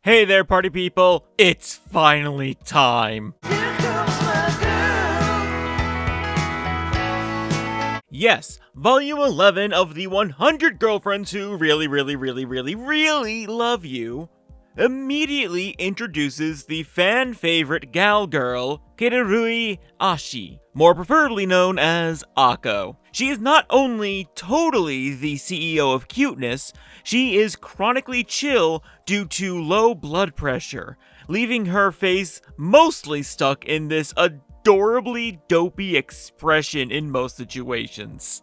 Hey there, party people! It's finally time! Yes, Volume 11 of the 100 Girlfriends Who Really Love You immediately introduces the fan-favorite gal girl, Kirurui Ashi, more preferably known as Akko. She is not only totally the CEO of cuteness, she is chronically chill due to low blood pressure, leaving her face mostly stuck in this adorably dopey expression in most situations.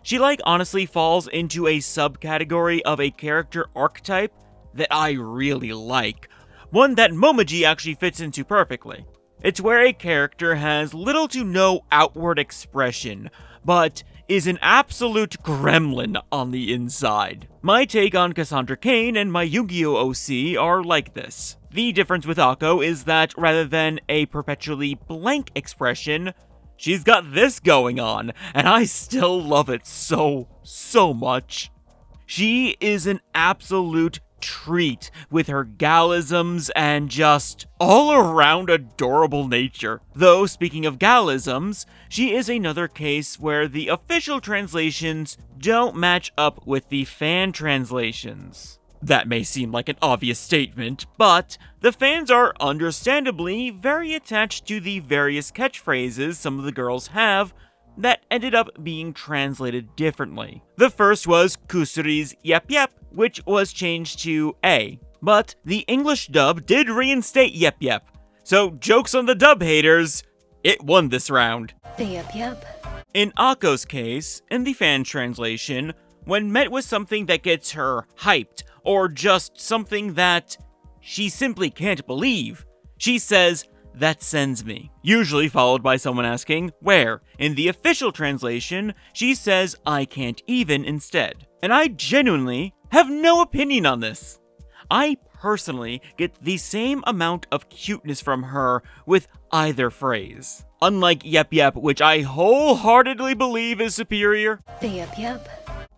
She honestly falls into a subcategory of a character archetype that I really like, one that Momiji actually fits into perfectly. It's where a character has little to no outward expression, but is an absolute gremlin on the inside. My take on Cassandra Cain and my Yu-Gi-Oh! OC are like this. The difference with Akko is that rather than a perpetually blank expression, she's got this going on, and I still love it so much. She is an absolute treat with her galisms and just all-around adorable nature. Though, speaking of galisms, she is another case where the official translations don't match up with the fan translations. That may seem like an obvious statement, but the fans are understandably very attached to the various catchphrases some of the girls have that ended up being translated differently. The first was Kusuri's Yep Yep, which was changed to A, but the English dub did reinstate Yep Yep, so jokes on the dub haters, it won this round. The Yep Yep. In Akko's case, in the fan translation, when met with something that gets her hyped, or just something that she simply can't believe, she says, "That sends me," usually followed by someone asking, where? In the official translation, she says, "I can't even" instead. And I genuinely have no opinion on this. I personally get the same amount of cuteness from her with either phrase. Unlike Yep Yep, which I wholeheartedly believe is superior. The Yep Yep.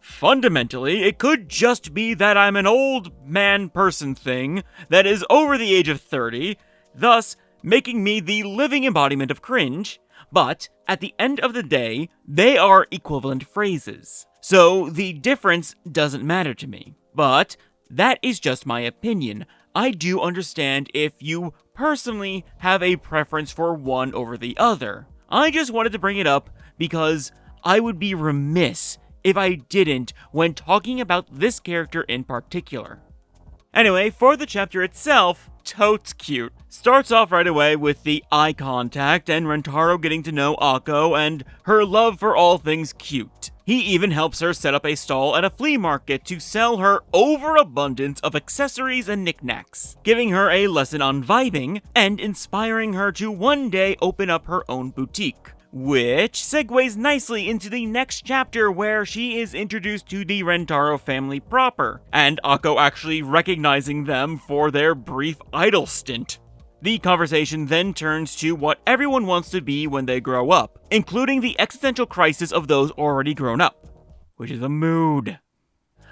Fundamentally, it could just be that I'm an old man person thing that is over the age of 30, thus making me the living embodiment of cringe, but at the end of the day, they are equivalent phrases. So the difference doesn't matter to me. But that is just my opinion. I do understand if you personally have a preference for one over the other. I just wanted to bring it up because I would be remiss if I didn't when talking about this character in particular. Anyway, for the chapter itself, totes cute. Starts off right away with the eye contact and Rentaro getting to know Akko and her love for all things cute. He even helps her set up a stall at a flea market to sell her overabundance of accessories and knickknacks, giving her a lesson on vibing and inspiring her to one day open up her own boutique. Which segues nicely into the next chapter where she is introduced to the Rentaro family proper, and Akko actually recognizing them for their brief idol stint. The conversation then turns to what everyone wants to be when they grow up, including the existential crisis of those already grown up, which is a mood.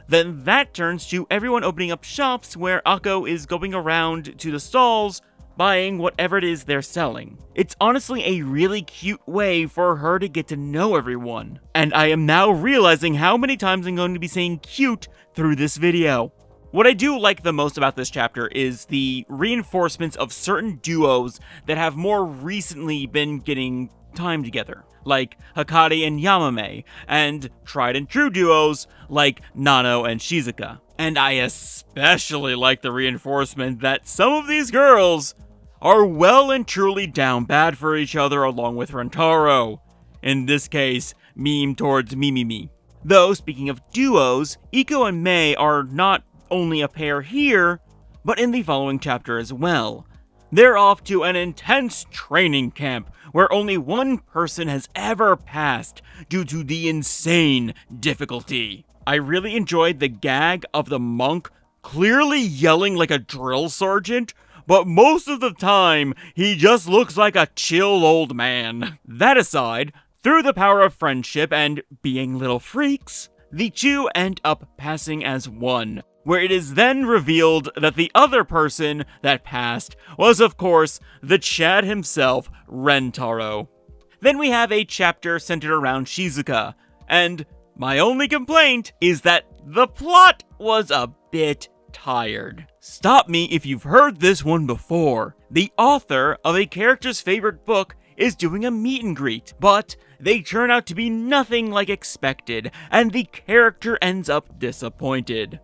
Then that turns to everyone opening up shops where Akko is going around to the stalls buying whatever it is they're selling. It's honestly a really cute way for her to get to know everyone. And I am now realizing how many times I'm going to be saying cute through this video. What I do like the most about this chapter is the reinforcements of certain duos that have more recently been getting time together, like Hakari and Yamame, and tried and true duos like Nano and Shizuka. And I especially like the reinforcement that some of these girls are well and truly down bad for each other along with Rentaro. In this case, meme towards Mimimi. Though, speaking of duos, Iko and Mei are not only a pair here, but in the following chapter as well. They're off to an intense training camp where only one person has ever passed due to the insane difficulty. I really enjoyed the gag of the monk clearly yelling like a drill sergeant, but most of the time, he just looks like a chill old man. That aside, through the power of friendship and being little freaks, the two end up passing as one, where it is then revealed that the other person that passed was, of course, the Chad himself, Rentaro. Then we have a chapter centered around Shizuka, and my only complaint is that the plot was a bit tired. Stop me if you've heard this one before. The author of a character's favorite book is doing a meet and greet, but they turn out to be nothing like expected, and the character ends up disappointed.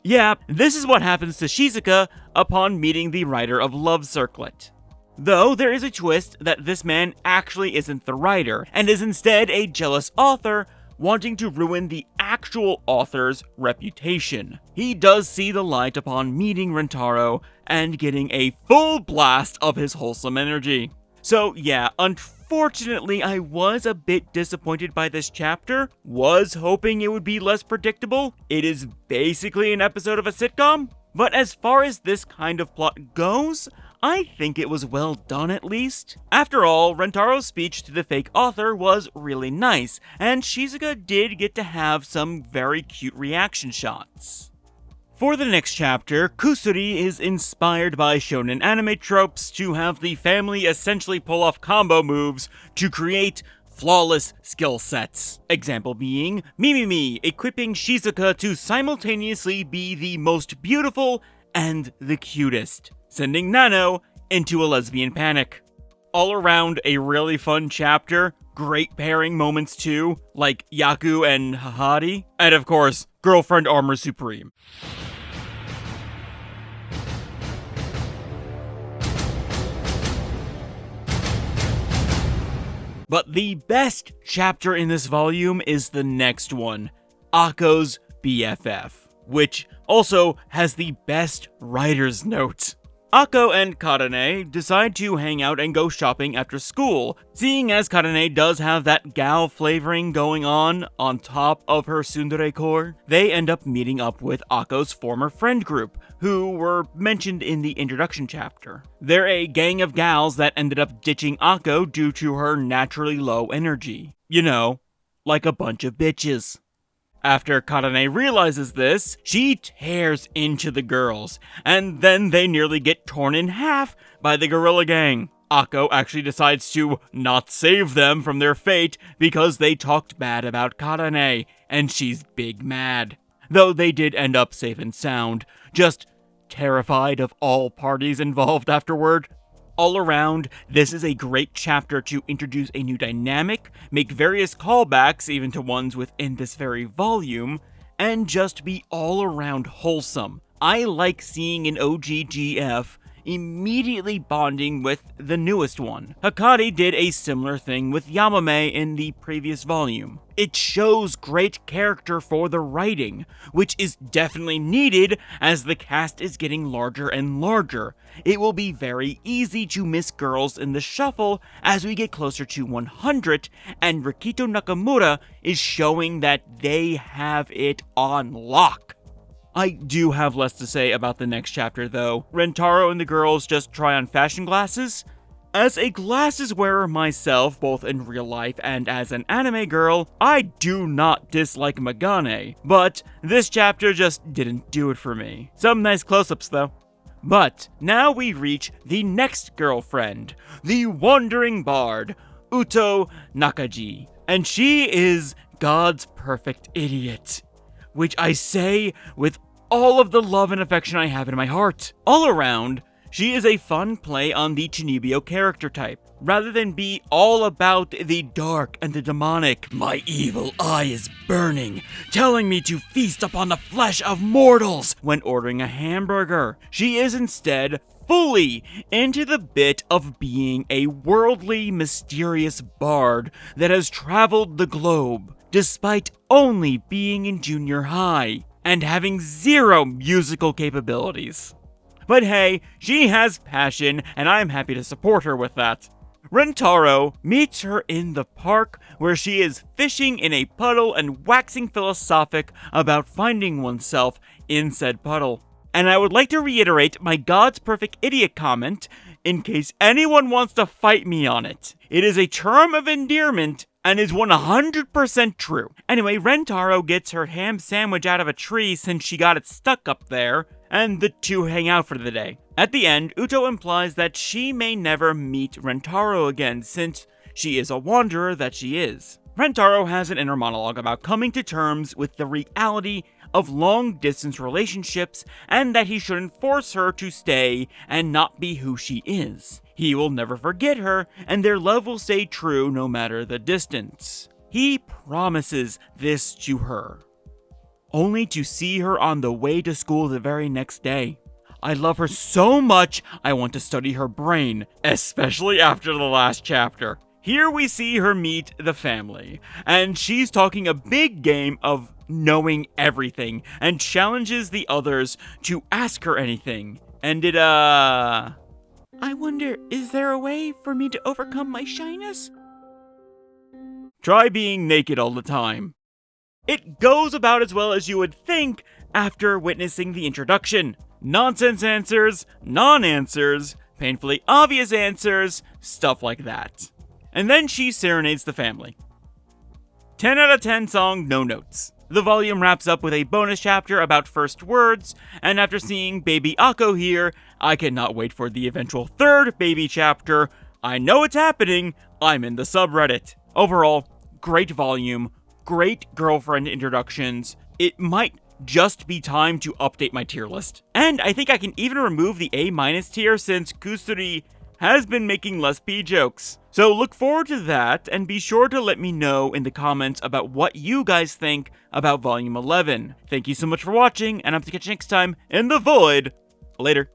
Yeah, this is what happens to Shizuka upon meeting the writer of Love Circlet. Though there is a twist that this man actually isn't the writer, and is instead a jealous author wanting to ruin the actual author's reputation. He does see the light upon meeting Rentaro and getting a full blast of his wholesome energy. So yeah, unfortunately I was a bit disappointed by this chapter, was hoping it would be less predictable. It is basically an episode of a sitcom, but as far as this kind of plot goes, I think it was well done at least. After all, Rentaro's speech to the fake author was really nice, and Shizuka did get to have some very cute reaction shots. For the next chapter, Kusuri is inspired by shonen anime tropes to have the family essentially pull off combo moves to create flawless skill sets. Example being Mimimi equipping Shizuka to simultaneously be the most beautiful and the cutest, sending Nano into a lesbian panic. All around a really fun chapter, great pairing moments too, like Yaku and Hahari, and of course, Girlfriend Armor Supreme. But the best chapter in this volume is the next one, Akko's BFF, which also has the best writer's note. Akko and Karane decide to hang out and go shopping after school. Seeing as Karane does have that gal flavoring going on top of her tsundere core, they end up meeting up with Akko's former friend group, who were mentioned in the introduction chapter. They're a gang of gals that ended up ditching Akko due to her naturally low energy. You know, like a bunch of bitches. After Karane realizes this, she tears into the girls, and then they nearly get torn in half by the gorilla gang. Akko actually decides to not save them from their fate because they talked bad about Karane, and she's big mad. Though they did end up safe and sound, just terrified of all parties involved afterward. All around, this is a great chapter to introduce a new dynamic, make various callbacks even to ones within this very volume, and just be all around wholesome. I like seeing an OGGF immediately bonding with the newest one. Hakari did a similar thing with Yamame in the previous volume. It shows great character for the writing, which is definitely needed as the cast is getting larger and larger. It will be very easy to miss girls in the shuffle as we get closer to 100, and Rikito Nakamura is showing that they have it on lock. I do have less to say about the next chapter though. Rentaro and the girls just try on fashion glasses. As a glasses wearer myself, both in real life and as an anime girl, I do not dislike Megane, but this chapter just didn't do it for me. Some nice close-ups though. But now we reach the next girlfriend, the wandering bard, Uto Nakaji, and she is God's perfect idiot, which I say with all of the love and affection I have in my heart. All around, she is a fun play on the Chunibyo character type. Rather than be all about the dark and the demonic, my evil eye is burning, telling me to feast upon the flesh of mortals when ordering a hamburger. She is instead fully into the bit of being a worldly, mysterious bard that has traveled the globe, despite only being in junior high and having zero musical capabilities. But hey, she has passion, and I'm happy to support her with that. Rentaro meets her in the park, where she is fishing in a puddle and waxing philosophic about finding oneself in said puddle. And I would like to reiterate my God's perfect idiot comment, in case anyone wants to fight me on it. It is a term of endearment, and is 100% true. Anyway, Rentaro gets her ham sandwich out of a tree since she got it stuck up there, and the two hang out for the day. At the end, Uto implies that she may never meet Rentaro again since she is a wanderer that she is. Rentaro has an inner monologue about coming to terms with the reality of long-distance relationships and that he shouldn't force her to stay and not be who she is. He will never forget her, and their love will stay true no matter the distance. He promises this to her, only to see her on the way to school the very next day. I love her so much, I want to study her brain, especially after the last chapter. Here we see her meet the family, and she's talking a big game of knowing everything, and challenges the others to ask her anything. And I wonder, is there a way for me to overcome my shyness? Try being naked all the time. It goes about as well as you would think after witnessing the introduction. Nonsense answers, non-answers, painfully obvious answers, stuff like that. And then she serenades the family. 10 out of 10 song, no notes. The volume wraps up with a bonus chapter about first words, and after seeing Baby Akko here, I cannot wait for the eventual third baby chapter. I know it's happening, I'm in the subreddit. Overall, great volume, great girlfriend introductions. It might just be time to update my tier list. And I think I can even remove the A- tier since Kusuri has been making less P jokes. So look forward to that, and be sure to let me know in the comments about what you guys think about Volume 11. Thank you so much for watching, and I hope to catch you next time in the void. Later.